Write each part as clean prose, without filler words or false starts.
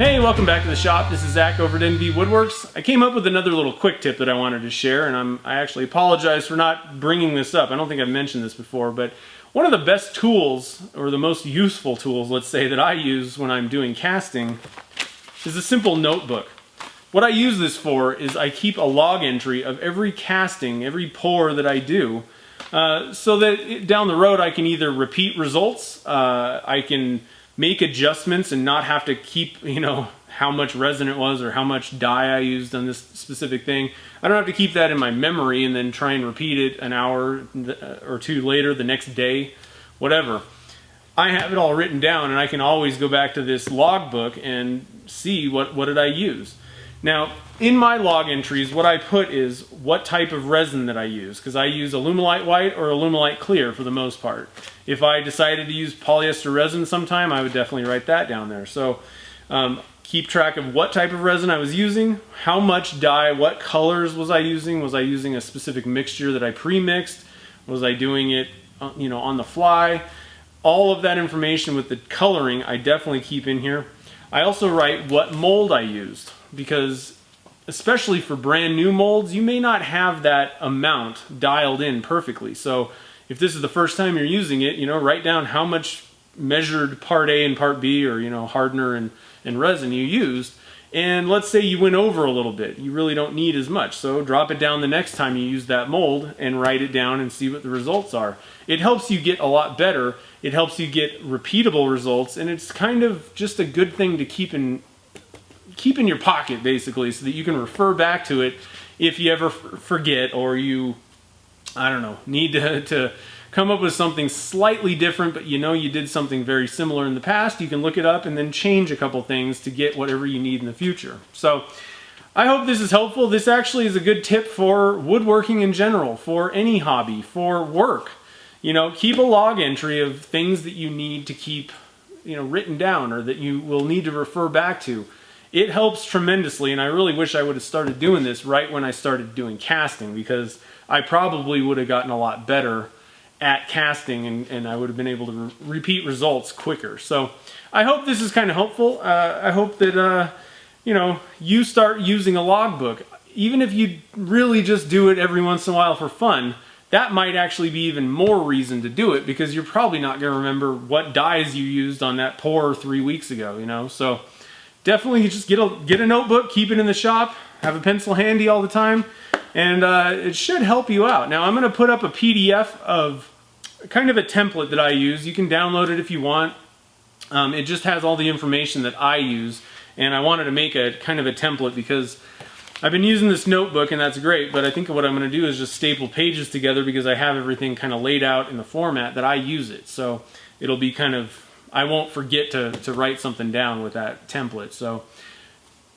Hey, welcome back to the shop. This is Zach over at NV Woodworks. I came up with another little quick tip that I wanted to share, and I actually apologize for not bringing this up. I don't think I've mentioned this before, but one of the best tools, or the most useful tools, let's say, that I use when I'm doing casting is a simple notebook. What I use this for is I keep a log entry of every casting, every pour that I do, so that down the road I can either repeat results, I can make adjustments and not have to keep, how much resin it was or how much dye I used on this specific thing. I don't have to keep that in my memory and then try and repeat it an hour or two later, the next day, whatever. I have it all written down and I can always go back to this logbook and see what did I use. Now, in my log entries, what I put is what type of resin that I use, because I use Alumilite white or Alumilite clear for the most part. If I decided to use polyester resin sometime, I would definitely write that down there. So keep track of what type of resin I was using, how much dye, what colors was I using a specific mixture that I pre-mixed, was I doing it on the fly. All of that information with the coloring I definitely keep in here. I also write what mold I used, because especially for brand new molds, you may not have that amount dialed in perfectly. So if this is the first time you're using it, write down how much measured part A and part B, or hardener and resin you used. And let's say you went over a little bit. You really don't need as much. So drop it down the next time you use that mold and write it down and see what the results are. It helps you get a lot better. It helps you get repeatable results, and it's kind of just a good thing to keep in your pocket, basically, so that you can refer back to it if you ever forget, or you, need to come up with something slightly different, but you did something very similar in the past. You can look it up and then change a couple things to get whatever you need in the future. So I hope this is helpful. This actually is a good tip for woodworking in general, for any hobby, for work. Keep a log entry of things that you need to keep written down, or that you will need to refer back to. It helps tremendously, and I really wish I would have started doing this right when I started doing casting, because I probably would have gotten a lot better at casting, and I would have been able to repeat results quicker. So I hope this is kind of helpful. I hope that you start using a logbook. Even if you really just do it every once in a while for fun, that might actually be even more reason to do it, because you're probably not going to remember what dyes you used on that pour 3 weeks ago, So definitely just get a notebook, keep it in the shop, have a pencil handy all the time, and it should help you out. Now I'm going to put up a PDF of kind of a template that I use. You can download it if you want. It just has all the information that I use, and I wanted to make a kind of a template because I've been using this notebook, and that's great, but I think what I'm going to do is just staple pages together, because I have everything kind of laid out in the format that I use it. So it'll be kind of, I won't forget to write something down with that template. So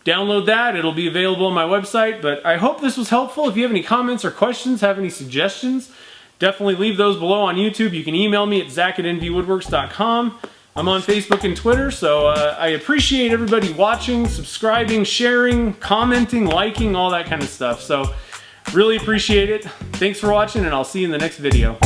download that. It'll be available on my website. But I hope this was helpful. If you have any comments or questions, have any suggestions, definitely leave those below on YouTube. You can email me at zach@nvwoodworks.com. I'm on Facebook and Twitter, so I appreciate everybody watching, subscribing, sharing, commenting, liking, all that kind of stuff. So really appreciate it. Thanks for watching, and I'll see you in the next video.